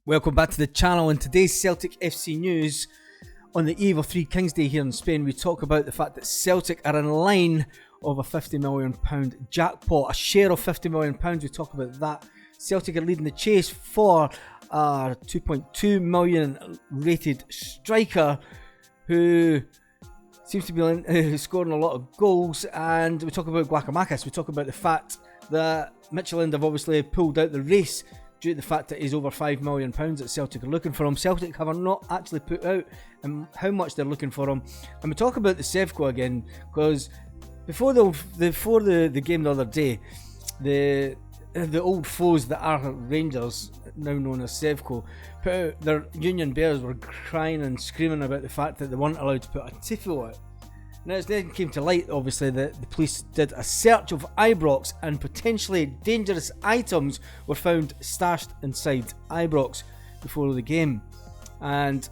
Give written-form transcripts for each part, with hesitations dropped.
Welcome back to the channel. In today's Celtic FC news, on the eve of Three Kings Day here in Spain, we talk about the fact that Celtic are in line of a £50 million jackpot, a share of £50 million. We talk about that. Celtic are leading the chase for a 2.2 million rated striker who seems to be scoring a lot of goals. And we talk about Guacamakis. We talk about the fact that Michelin have obviously pulled out the race due to the fact that he's over £5 million that Celtic are looking for him. Celtic have not actually put out how much they're looking for him. And we talk about the Sevco again, because before the game the other day, the old foes that are Rangers, now known as Sevco, put out their Union Bears were crying and screaming about the fact that they weren't allowed to put a tifo out. Now it then came to light, obviously, that the police did a search of Ibrox and potentially dangerous items were found stashed inside Ibrox before the game. And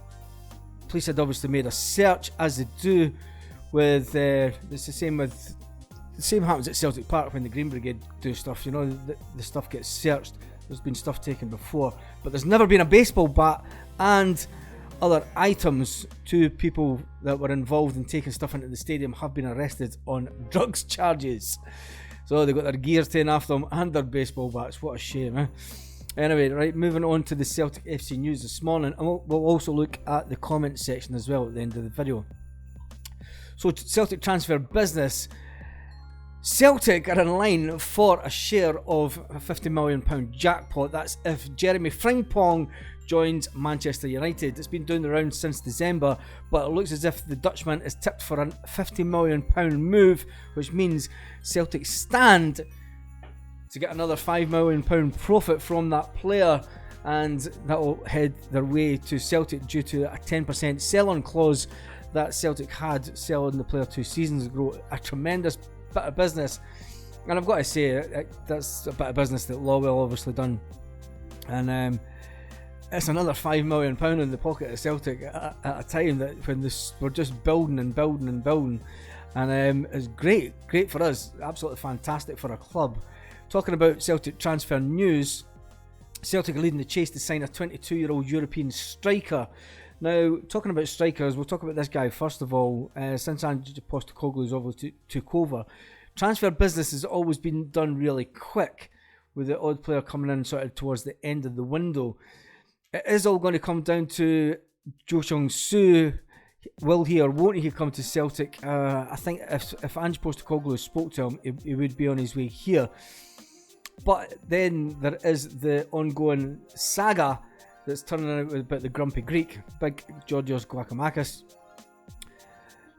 police had obviously made a search, as they do with it's the same happens at Celtic Park when the Green Brigade do stuff. You know, the stuff gets searched. There's been stuff taken before, but there's never been a baseball bat and other items. Two people that were involved in taking stuff into the stadium have been arrested on drugs charges. So they got their gear taken off them and their baseball bats. What a shame, eh? Anyway, right, moving on to the Celtic FC news this morning, and we'll also look at the comment section as well at the end of the video. So Celtic transfer business. Celtic are in line for a share of a £50 million jackpot. That's if Jeremy Frimpong joins Manchester United. It's been doing the rounds since December, but it looks as if the Dutchman is tipped for a £50 million move, which means Celtic stand to get another £5 million profit from that player, and that will head their way to Celtic due to a 10% sell-on clause that Celtic had selling the player 2 seasons ago. A tremendous bit of business, and I've got to say that's a bit of business that Lawwell obviously done, and it's another £5 million in the pocket of Celtic at a time that when we're just building, and it's great for us, absolutely fantastic for a club. Talking about Celtic transfer news, Celtic are leading the chase to sign a 22-year-old European striker. Now, talking about strikers, we'll talk about this guy first of all. Since Ange Postecoglou's obviously took over, transfer business has always been done really quick, with the odd player coming in sort of towards the end of the window. It is all going to come down to Jo Seung-soo. Will he or won't he come to Celtic? I think if Ange Postecoglou spoke to him, he would be on his way here. But then there is the ongoing saga that's turning out about the grumpy Greek, big Georgios Guacamakis.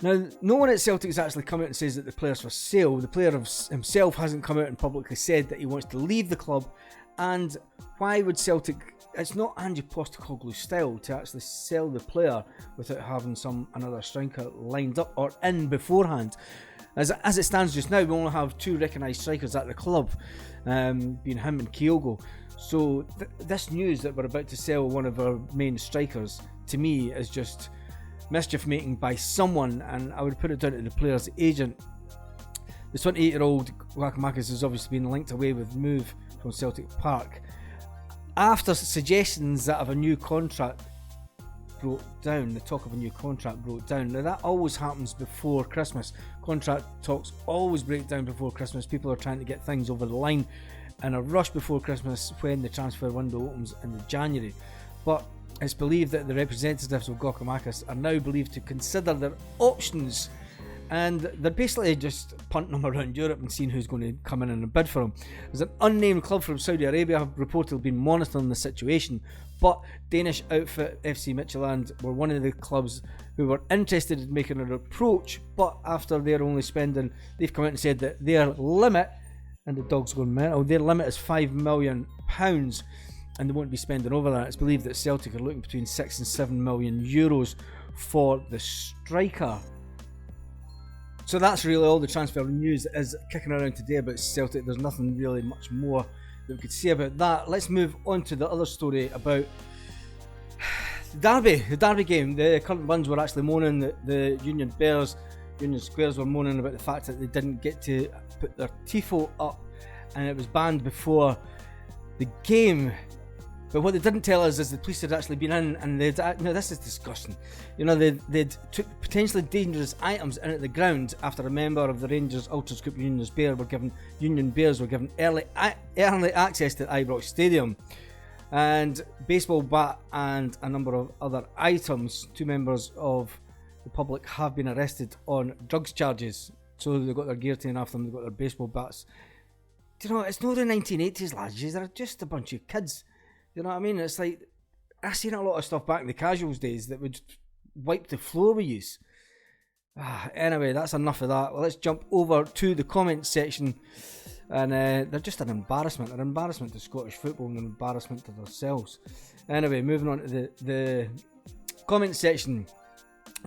Now, no one at Celtic has actually come out and says that the player's for sale. The player himself hasn't come out and publicly said that he wants to leave the club. And why would Celtic... It's not Ange Postecoglou's style to actually sell the player without having another striker lined up or in beforehand. As it stands just now, we only have 2 recognised strikers at the club, being him and Kyogo. So this news that we're about to sell one of our main strikers, to me, is just mischief making by someone, and I would put it down to the player's agent. The 28-year-old Guacamakis has obviously been linked away with move from Celtic Park after suggestions that of a new contract broke down. The talk of a new contract broke down. Now that always happens before Christmas. Contract talks always break down before Christmas. People are trying to get things over the line in a rush before Christmas when the transfer window opens in January. But it's believed that the representatives of Guacamakis are now believed to consider their options, and they're basically just punting him around Europe and seeing who's going to come in and bid for him. There's an unnamed club from Saudi Arabia have reportedly been monitoring the situation, but Danish outfit FC Midtjylland were one of the clubs who were interested in making an approach, but after they're only spending, they've come out and said that their limit, and the dog's going mental, their limit is £5 million, and they won't be spending over that. It's believed that Celtic are looking between 6 and 7 million euros for the striker. So that's really all the transfer news that is kicking around today about Celtic. There's nothing really much more that we could say about that. Let's move on to the other story about the Derby game. The current ones were actually moaning that the Union Squares were moaning about the fact that they didn't get to put their tifo up, and it was banned before the game. But what they didn't tell us is the police had actually been in, and they'd, no, this is disgusting. You know, they'd took potentially dangerous items in at the ground after a member of the Rangers Ultras Group Union Bears were given early access to Ibrox Stadium. And baseball bat and a number of other items. 2 members of the public have been arrested on drugs charges. So they've got their gear taken off them, they've got their baseball bats. Do you know, it's not the 1980s, lads. They're just a bunch of kids. You know what I mean? It's like, I've seen a lot of stuff back in the casuals days that would wipe the floor with use. Anyway, that's enough of that. Well, let's jump over to the comments section. And they're just an embarrassment. They're an embarrassment to Scottish football and an embarrassment to themselves. Anyway, moving on to the comment section.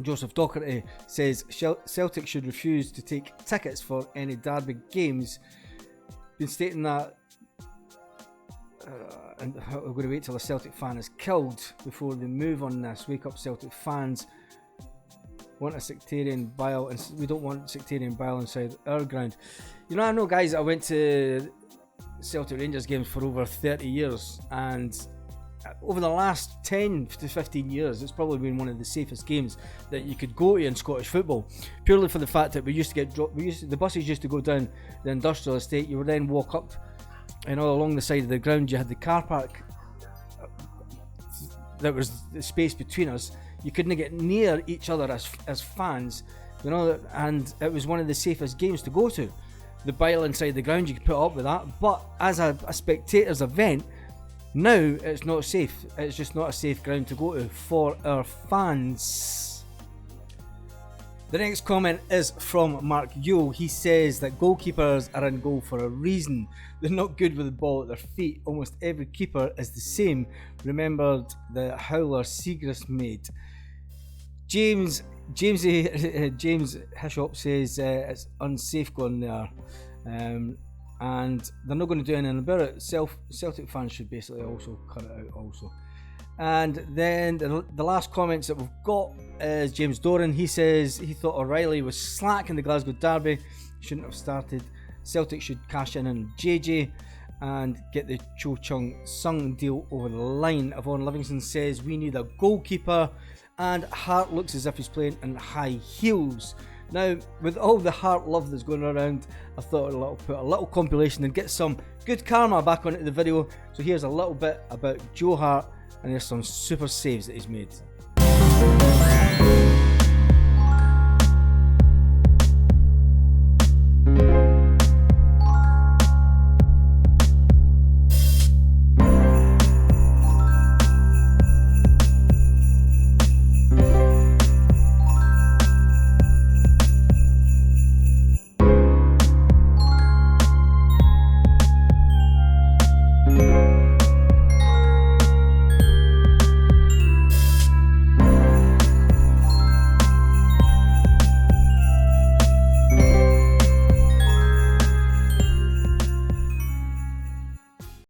Joseph Docherty says Celtic should refuse to take tickets for any Derby games. Been stating that, and we're going to wait till a Celtic fan is killed before they move on this. Wake up, Celtic fans. Want a sectarian bile, and we don't want sectarian bile inside our ground. You know, I know guys that went to Celtic Rangers games for over 30 years, and over the last 10 to 15 years, it's probably been one of the safest games that you could go to in Scottish football, purely for the fact that we used to get dropped. The buses used to go down the industrial estate. You would then walk up, and all along the side of the ground, you had the car park. That was the space between us. You couldn't get near each other as fans, you know, and it was one of the safest games to go to. The bile inside the ground, you could put up with that, but as a spectator's event, now it's not safe. It's just not a safe ground to go to for our fans. The next comment is from Mark Yule. He says that goalkeepers are in goal for a reason. They're not good with the ball at their feet. Almost every keeper is the same. Remembered the howler Seagrass made. James Hishop says it's unsafe going there, and they're not going to do anything about it. Celtic fans should basically also cut it out also. And then the last comments that we've got is James Doran. He says he thought O'Reilly was slack in the Glasgow Derby, shouldn't have started. Celtic should cash in on JJ and get the Cho Chung Sung deal over the line. Yvonne Livingston says we need a goalkeeper, and Hart looks as if he's playing in high heels. Now, with all the Hart love that's going around, I thought I'd put a little compilation and get some good karma back onto the video. So here's a little bit about Joe Hart, and there's some super saves that he's made.